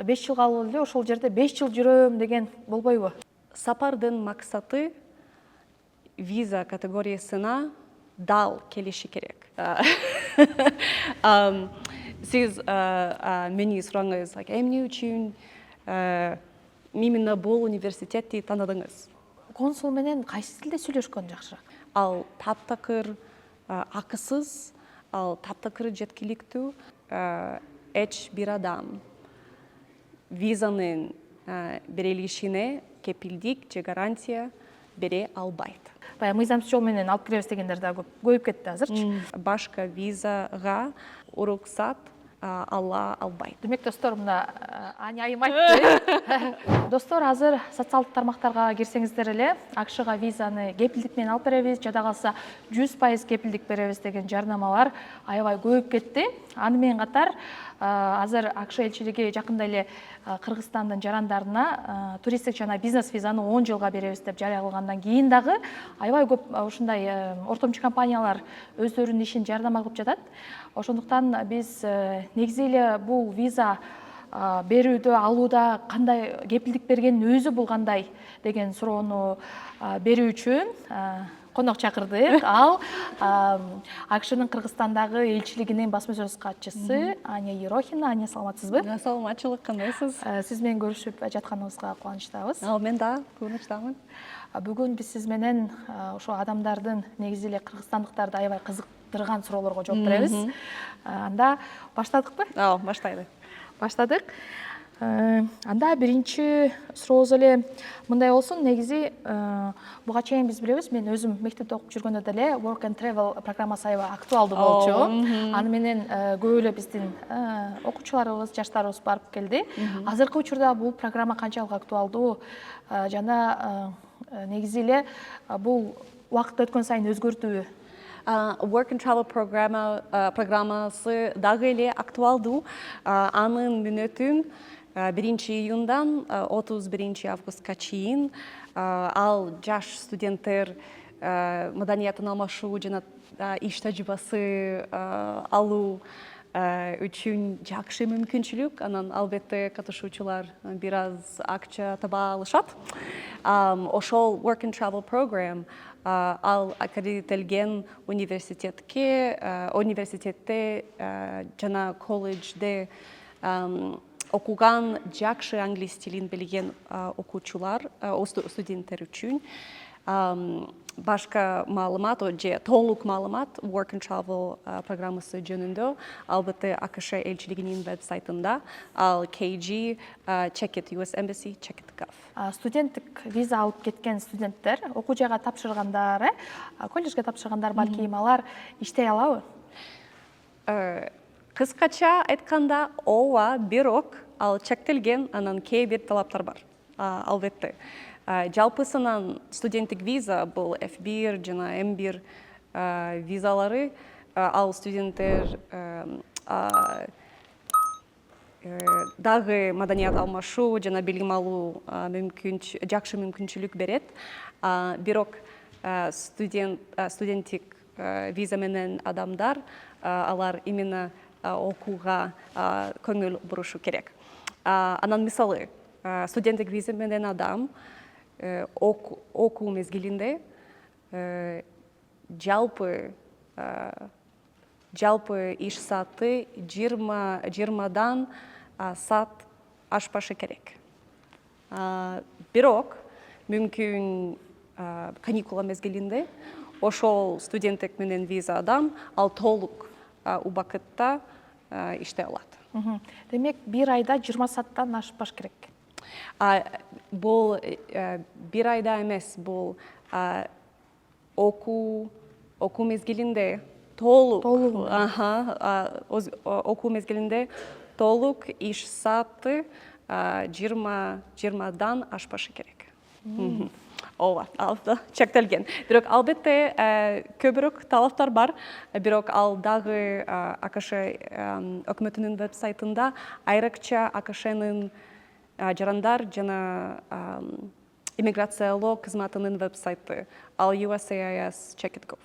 5 жыл калып эле ошол жерде 5 жыл жүрөм деген болбойбу? Сапардын максаты виза категориясына дал келиши керек. Сиз мени сураңыз, эмне үчүн именно бул университетти тандадыңыз? Консул менен кайсы тилде сүйлөшкөн жакшыраак? Ал таптакыр акысыз, ал таптакыр жеткиликтүү эч бир адам визанын берилишине кепилдик же гарантия бере албайт. Баягы мыйзамсыз жол менен алып киребиз дегендер да көбөйүп кетти азырчы. Башка визага уруксат ала албайт. Демек, достор, мына Аня айым айтты. Достор, азыр социалдык тармактарга кирсеңиздер эле, АКШга визаны кепилдик менен алып беребиз, жада калса 100% кепилдик беребиз деген жарнамалар аябай көбөйүп кетти. Аны менен катар азыр АКШ элчилиги жакында эле Кыргызстандын жарандарына туристтик жана бизнес визаны 10 жылга беребиз деп жарыялагандан кийин дагы аябай көп ушундай ортомчу компаниялар өздөрүнүн ишин жардама кылып жатат. Ошондуктан биз негизи эле бул виза берүүдө, алууда кандай кепилдик бергендин өзү бул кандай деген суроону берүү үчүн конок чакырдык. Ал АКШнын Кыргызстандагы элчилигинин басма сөз катчысы Аня Ерохина. Аня, саламатсызбы? Саламатчылык, кандайсыз? Сиз менен көрүшүп жатканыбызга кубанычтабыз. Ал мен да кубанычтамын. Бүгүн биз сиз менен ошо адамдардын негизи эле кыргызстандыктарды аябай кызыктырган суроолорго жооп беребиз. Анда баштадыкпы? Баштайлы. Баштадык. Анда биринчи сурообуз эле мындай болсун. Негизи буга чейин биз билебиз, мен өзүм мектепте окуп жүргөндө деле Work and Travel программасы аябай актуалдуу болчу. Аны менен көп эле биздин окуучуларыбыз, жаштарыбыз барып келди. Азыркы учурда бул программа канчалык актуалдуу жана негизи эле бул убакыт өткөн сайын өзгөрдүбү? Work and Travel программасы дагы эле актуалдуу. Анын мүнөтүн 1-июндан 31-августка чейин ал жаш студенттер маданиятын алмашуу жана иш тажрыйбасы алуу үчүн жакшы мүмкүнчүлүк. Анан албетте катышуучулар бир аз акча таба алышат. Ошол Work and Travel программа ал аккредителген университетте жана колледжде окуган жакшы англис тилин билген окуучулар, студенттер үчүн башка маалымат же толук маалымат Work and Travel программасы жөнүндө албетте АКШ элчилигинин вебсайтында, ал KG Check It, US Embassy Check It Gov. Студенттик виза алып кеткен студенттер окуу жайга тапшыргандар, колледжге тапшыргандар балки алар иштей алабы? Кыскача айтканда, ооба, бирок ал чектелген, анан кээ бир талаптар бар. Албетте. Жалпысынан студенттик виза бул F1 жана M1 визалары, ал студенттер дагы маданият алмашуу жана билим алуу жакшы мүмкүнчүлүк берет. Бирок студенттик виза менен адамдар алар именно окууга көңүл бурушу керек. Анан мисалы, студенттик виза менен адам окуу мезгилинде жалпы иш сааты 20 саат ашпашы керек. Бирок мүмкүн каникула мезгилинде ошол студенттик менен виза адам ал толук убакытта иштей алат. Демек, бир айда 20 сааттан ашпаш керек. Бул бир айда эмес, бул окуу мезгилинде толук окуу мезгилинде толук иш сааты 20 ашпашы керек. Ооба, ал чектелген. Бирок албетте көбүрөөк талаптар бар. Бирок ал дагы АКШ өкмөтүнүн вебсайтында айрыкча АКШнын жарандар жана иммиграциялоо кызматынын вебсайты, ал USCIS Check It Gov.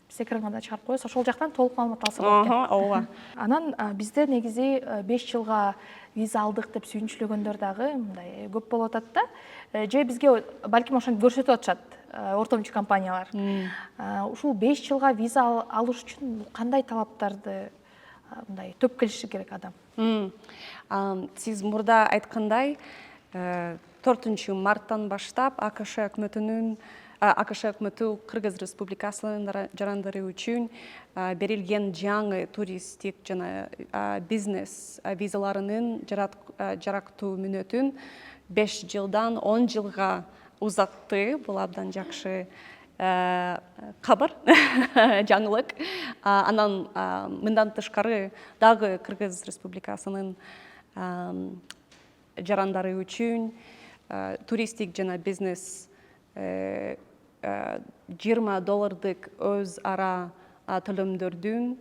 Биз экранга да чыгарып коебуз. Ошол жактан толук маалымат алса болот экен. Ооба. Анан бизде негизи 5 жылга виза алдык деп сүйүнчүлөгөндөр дагы мындай көп болуп атат да. Же бизге балким ошентип көрсөтүп атышат ортомчу компаниялар. Ушул 5 жылга виза алыш үчүн кандай талаптарды мындай төп келиши керек адам? Сиз мурда айткандай, 4 марттан баштап АКШ өкмөтү Кыргыз Республикасынын жарандары үчүн берилген жаңы туристтик жана бизнес визаларынын жарактуу мүнөтүн 5 жылдан 10 жылга узатты. Бул абдан жакшы кабар, жаңылык. Анан мындан тышкары дагы Кыргыз Республикасынын жарандары үчүн туристтик жана бизнес $20 өз ара төлөмдөрүн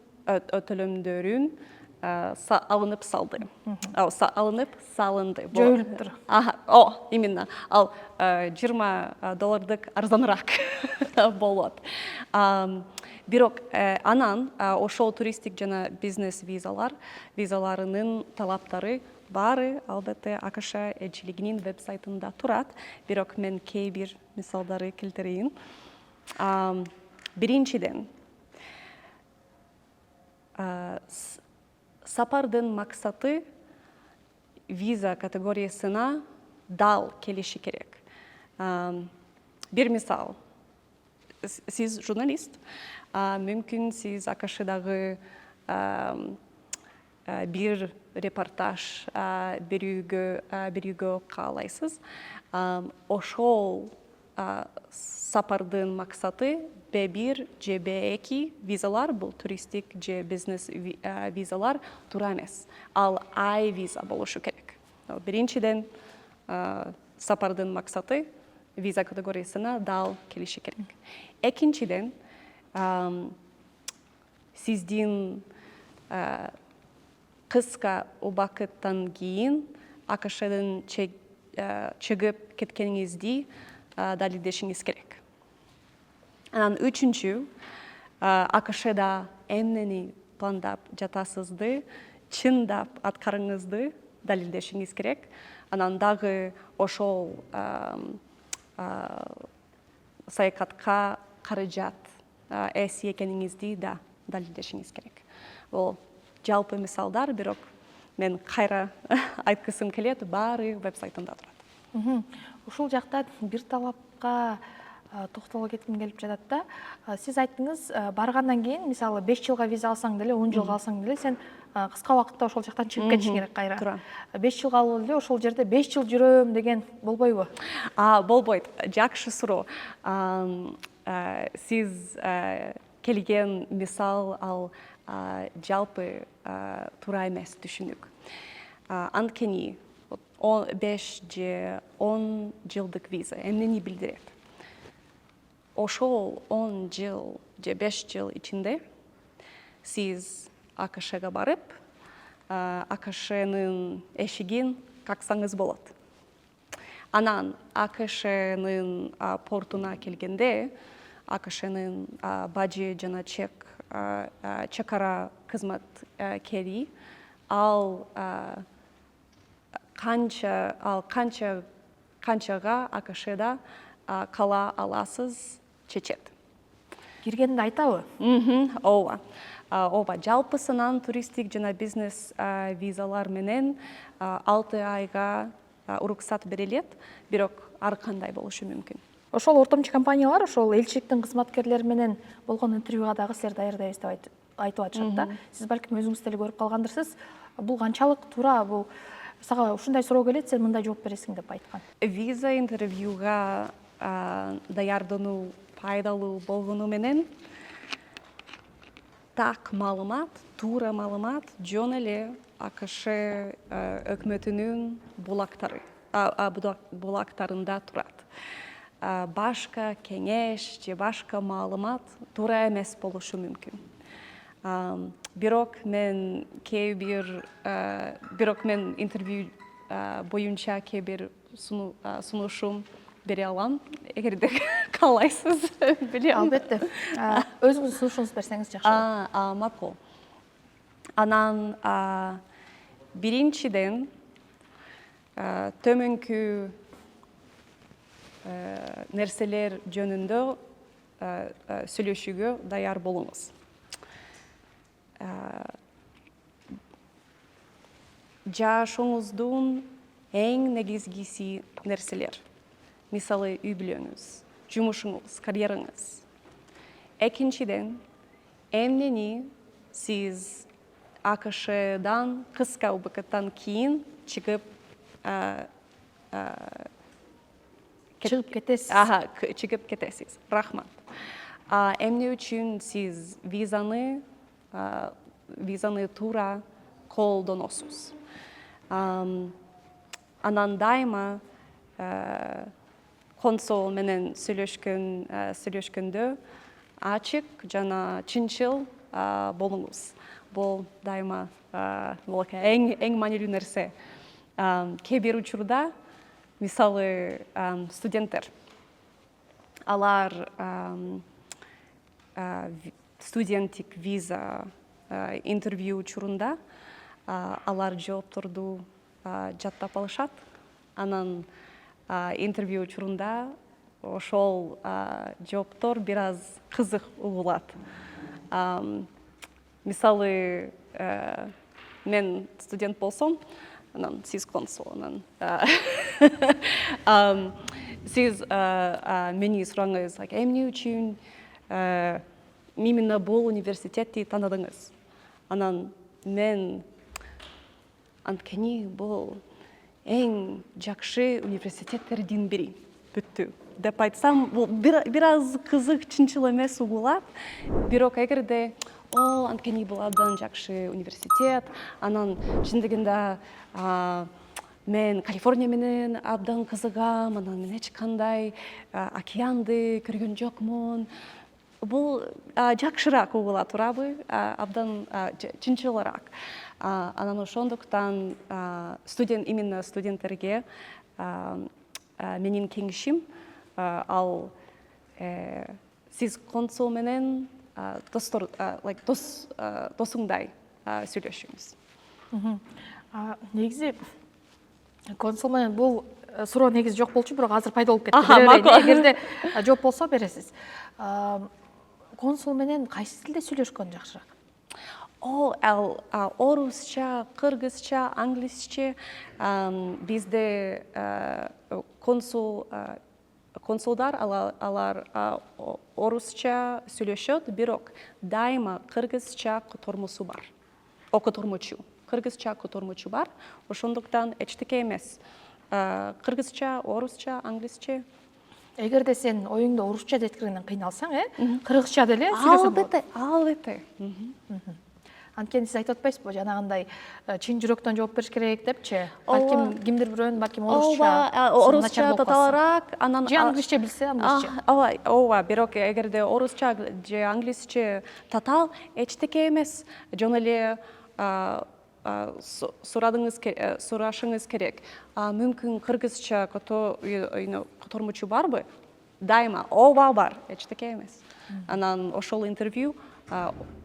алынып салынды. Жойулуптур. Именно. Ал $20 арзаныраак болот. Бирок анан ошол туристтик жана бизнес визаларынын талаптары баары албетте АКШ элчилигинин веб-сайтында турат. Бирок мен кээ бир мисалдары келтирейин. Биринчиден, сапардын максаты виза категориясына дал келиши керек. Бир мисал, сиз журналист, мүмкүн сиз АКШдагы бир репортаж берүүгө каалайсыз. Ошол сапардын максаты B1 же B2 визалар, бул туристик же бизнес визалар туура эмес. Ал I виза болушу керек. Биринчиден, сапардын максаты виза категориясына дал келиши керек. Экинчиден, сиздин кыска убакыттан кийин АКШдын чыгып кеткениңизди далилдешиңиз керек. Анан үчүнчү, АКШда эмнени пландап жатасызды, чындап аткарыңызды далилдешиңиз керек. Анан дагы ошол саякатка каражат эси экениңизди да далилдешиңиз керек. Бул жалпы мисалдар, бирок мен кайра айткысым келет, баары веб-сайтында турат. Ушул жакта бир талапка токтоло кетким келип жатат да. Сиз айттыңыз, баргандан кийин, мисалы 5 жылга виза алсаң деле, 10 жылга алсаң деле, сен кыска убакытта ошол жактан чыгып кетишиң керек кайра. Туура. 5 жылга алып эле ошол жерде 5 жыл жүрөм деген болбойбу? Болбойт. Жакшы суроо. Сиз келген мисал ал жалпы туура эмес түшүнүк. Анткени 5 же 10 жылдык виза эмнени билдирет? Ошол 10 жыл же 5 жыл ичинде сиз АКШга барып, АКШнын эшигин каксаңыз болот. Анан АКШнын портуна келгенде, АКШнын бажы жана чекара кызматкери ал канчага АКШда кала аласыз чечет. Киргенде айтабы? Ооба, жалпысынан туристик жана бизнес визалар менен 6 айга уруксат берилет, бирок ар кандай болушу мүмкүн. Ошол ортомчу компаниялар ошол элчиликтин кызматкерлери менен болгон интервьюга дагы силер даярдайбыз деп айтып атышат да. Сиз балким өзүңүз деле көрүп калгандырсыз. Бул канчалык туура, бул сага ушундай суроо келет, сен мындай жооп бересиң деп айткан. Виза интервьюга даярдануу пайдалуу болгону менен так маалымат, туура маалымат жөн эле АКШ өкмөтүнүн булактарында турат. Башка кеңеш же башка маалымат туура эмес болушу мүмкүн. Бирок мен интервью боюнча кээ бир сунушум бере алам, эгерде каалайсыз, билем. Албетте. Өзүңүздүн сунушуңузду берсеңиз жакшы болот. Макул. Анан биринчиден төмөнкү нерселер жөнүндө сүйлөшүүгө даяр болуңуз. Жашооңуздун эң негизгиси нерселер. Мисалы, үй бүлөңүз, жумушуңуз, карьераңыз. Экинчиден, эмнени сиз АКШдан кыска убакыттан кийин чыгып кетесиз. Чыгып кетесиз. Рахмат. Эмне үчүн сиз визаны туура колдоносуз. Анан дайыма консул менен сүйлөшкөндө ачык жана чынчыл болуңуз. Бул дайыма эң маанилүү нерсе. Кээ бир учурда, мисалы, студенттер, алар студенттик виза интервью учурунда алар жоопторду жаттап алышат. Анан интервью учурунда ошол жооптор бир аз кызык угулат. Мисалы, мен студент болсом, анан сиз консул, анан сиз мени сураңыз, эмне үчүн именно бул университетти тандадыңыз? Анан мен анткени бул эң жакшы университеттердин бири, бүттү деп айтсам, бул бир аз кызык, чынчыл эмес угулат. Бирок эгерде анткени бул абдан жакшы университет, анан чындыгында мен Калифорния менен абдан кызыгам, анан мен эч кандай океанды көргөн жокмун. Бул жакшыраак угула турабы, абдан чынчылыраак. Анан ошондуктан именно студенттерге менин кеңешим ал сиз консул менен досуңдай сүйлөшүңүз. Негизи консул менен бул суроо негизи жок болчу, бирок азыр пайда болуп кетти. Эгерде жооп болсо бересиз. Консул менен кайсы тилде сүйлөшкөн жакшыраак? Орусча, кыргызча, англисче. Бизде консулдар алар орусча сүйлөшөт, бирок дайыма кыргызча котормосу бар. Котормочу. Кыргызча котормочу бар. Ошондуктан эчтеке эмес. Кыргызча, орусча, англисче. Эгерде сен оюңду орусча жеткиргенден кыйналсаң, кыргызча деле сүйлөсөң болот. Албетте. Анткени сиз айтып атпайсызбы, жанагындай чын жүрөктөн жооп бериш керек депчи. Балким кимдир бирөөнүн балким орусча татаалаак, анан же англисче билсе, англисче. Бирок эгерде орусча же англисче татаал, эчтеке эмес. Жөн эле сурашыңыз керек. Мүмкүн кыргызча котормочу барбы? Дайыма ооба бар, эчтеке эмес. Анан ошол интервью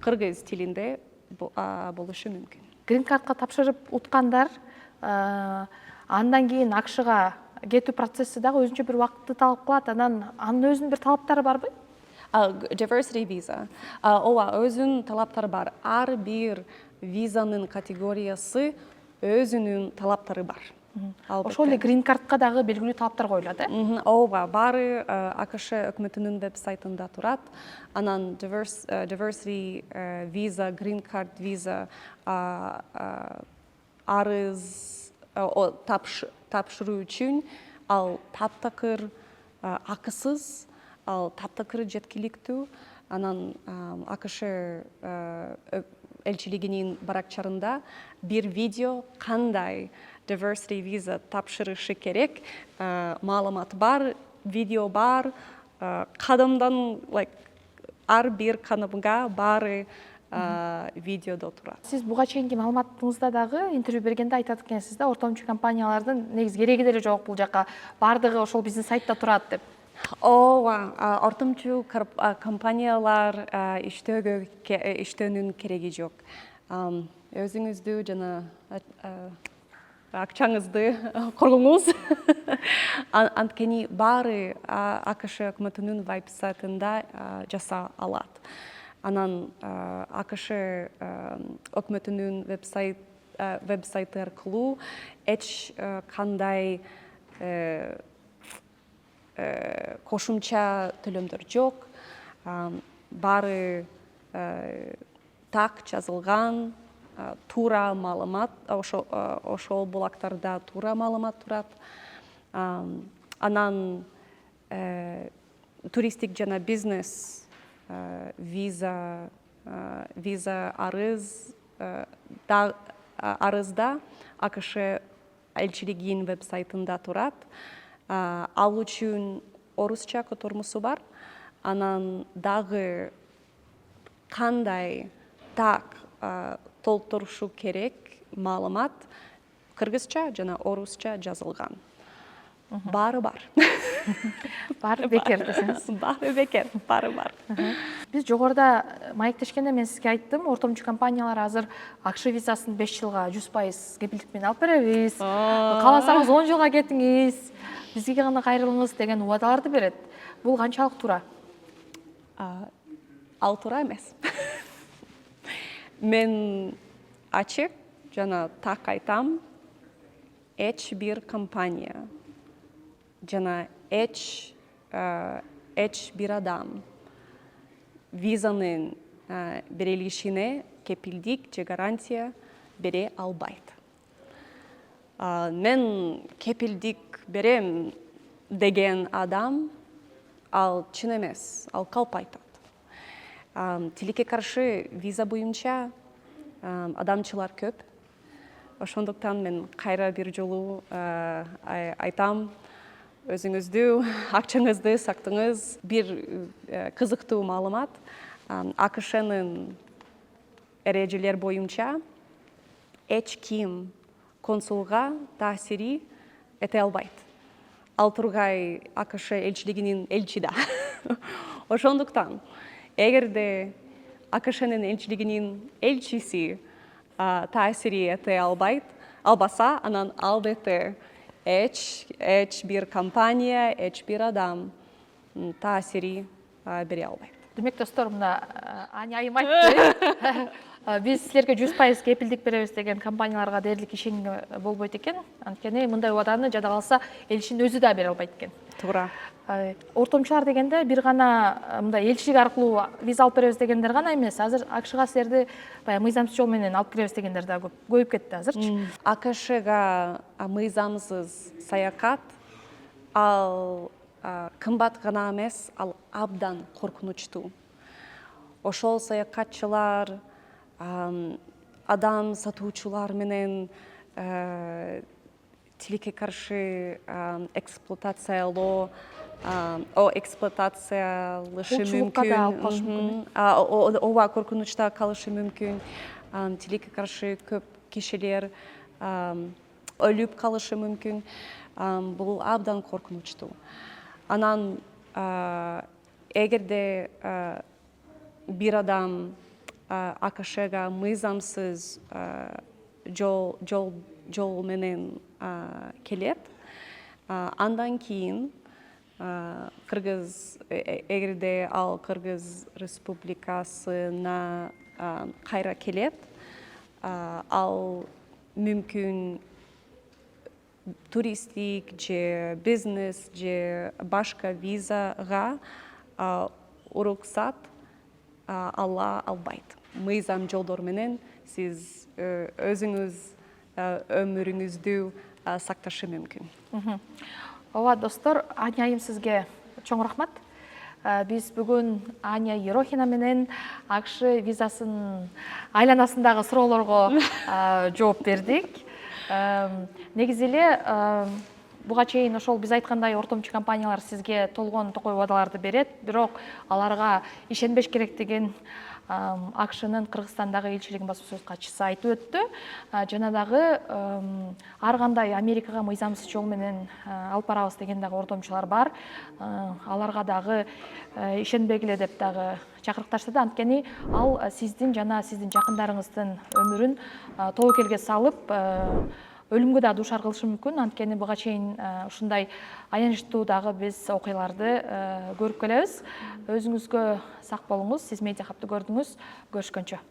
кыргыз тилинде болушу мүмкүн. Грин картка тапшырып уткандар андан кийин АКШга кетүү процесси дагы өзүнчө бир убакытты талап кылат. Анан анын өзүнүн бир талаптары барбы? Diversity visa. Өзүнүн талаптары бар. Ар бир визанын категориясы өзүнүн талаптары бар. Ошол эле грин картка дагы белгилүү талаптар коюлат, Баары АКШ өкмөтүнүн веб-сайтында турат. Анан diversity visa, green card visa арыз тапшыруу үчүн ал таптакыр акысыз, ал таптакыр жеткиликтүү. Анан АКШ элчилигинин баракчарында бир видео кандай diversity visa тапшырышы керек, маалымат бар, видео бар, кадамдан ар бир кадамга баары видеодо турат. Сиз буга чейинки маалыматыңызда дагы интервью бергенде айтат экенсиз да, ортомчу компаниялардын негизи кереги деле жок бул жака, баардыгы ошол биздин сайтта турат деп. Ооба, ортомчу компаниялар иштөөнүн кереги жок. Өзүңүздү жана акчаңызды коргоңуз. Анткени баары АКШ өкмөтүнүн веб-сайтында жаса алат. Анан АКШ өкмөтүнүн веб-сайты аркылуу эч кандай кошумча төлөмдөр жок. Баары так жазылган, туура маалымат, ошол булактарда туура маалымат турат. Анан туристтик жана бизнес виза арызда АКШ элчилигинин веб-сайтында турат. Ал үчүн орусча котормусу бар. Анан дагы кандай так толтурушу керек маалымат кыргызча жана орусча жазылган. Баары бар. Баары бекер десеңиз. Баары бекер, баары бар. Биз жогоруда маектешкенде мен сизге айттым, ортомчу компаниялар азыр АКШ визасын 5 жылга 100% кепилдик менен алып беребиз. Кааласаңыз 10 жылга кетиңиз, бизге гана кайрылыңыз деген убадаларды берет. Бул канчалык туура? Ал туура эмес. Мен ачык жана так айтам, эч бир компания жана эч бир адам визанын берилишине кепилдик же гарантия бере албайт. Мен кепилдик берем деген адам ал чын эмес, ал калп айтат. Тилекке каршы виза боюнча адамчылар көп. Ошондуктан мен кайра бир жолу айтам, өзүңүздү, акчаңызды сактыңыз. Бир кызыктуу маалымат, АКШнын эрежелер боюнча эч ким консулга таасири эте албайт. Ал тургай АКШ элчилигинин элчи да. Ошондуктан эгерде АКШнын элчилигинин элчиси таасири эте албаса, анан албетте эч бир компания, эч бир адам таасири бере албайт. Демек, достор, мына Аня айым айтты. Биз силерге 100% кепилдик беребиз деген компанияларга дээрлик ишенүүгө болбойт экен. Анткени мындай убаданы жада калса элчинин өзү да бере албайт экен. Туура. Ортомчулар дегенде бир гана мындай элчилик аркылуу виза алып беребиз дегендер гана эмес. Азыр АКШга силерди баягы мыйзамсыз жол менен алып киребиз дегендер да көбөйүп кетти азырчы. АКШга мыйзамсыз саякат ал кымбат гана эмес, ал абдан коркунучтуу. Ошол саякатчылар адам сатуучулар менен тилекке каршы эксплуатациялашы мүмкүн. Ооба, коркунучта калышы мүмкүн. Тилекке каршы көп кишилер өлүп калышы мүмкүн. Бул абдан коркунучтуу. Анан эгерде бир адам АКШга мыйзамсыз жол менен келет, андан кийин эгерде ал Кыргыз Республикасына кайра келет, ал мүмкүн туристтик же бизнес же башка визага уруксат ала албайт. Мыйзам жолдор менен сиз өзүңүз өмүрүңүздү сакташы мүмкүн. Ооба, достор, Аня айым сизге чоң рахмат. Биз бүгүн Аня Ерохина менен АКШ визасын айланасындагы суроолорго жооп бердик. Негизи эле буга чейин ошол биз айткандай ортомчу компаниялар сизге толгон токой убадаларды берет, бирок аларга ишенбеш керек деген акшнын Кыргызстандагы элчилигинин баспасөз катчысы айтып өттү. Жана дагы ар кандай Америкага мыйзамсыз жол менен алып барабыз деген дагы ордомчулар бар. Аларга дагы ишенбегиле деп дагы чакырык таштады. Анткени ал сиздин жана сиздин жакындарыңыздын өмүрүн тобокелге салып, өлүмгө да дуушар кылышы мүмкүн. Анткени буга чейин ушундай аянычтуу дагы биз окуяларды көрүп келебиз. Өзүңүзгө сак болуңуз. Сиз медиа хабты көрдүңүз. Көрүшкөнчө.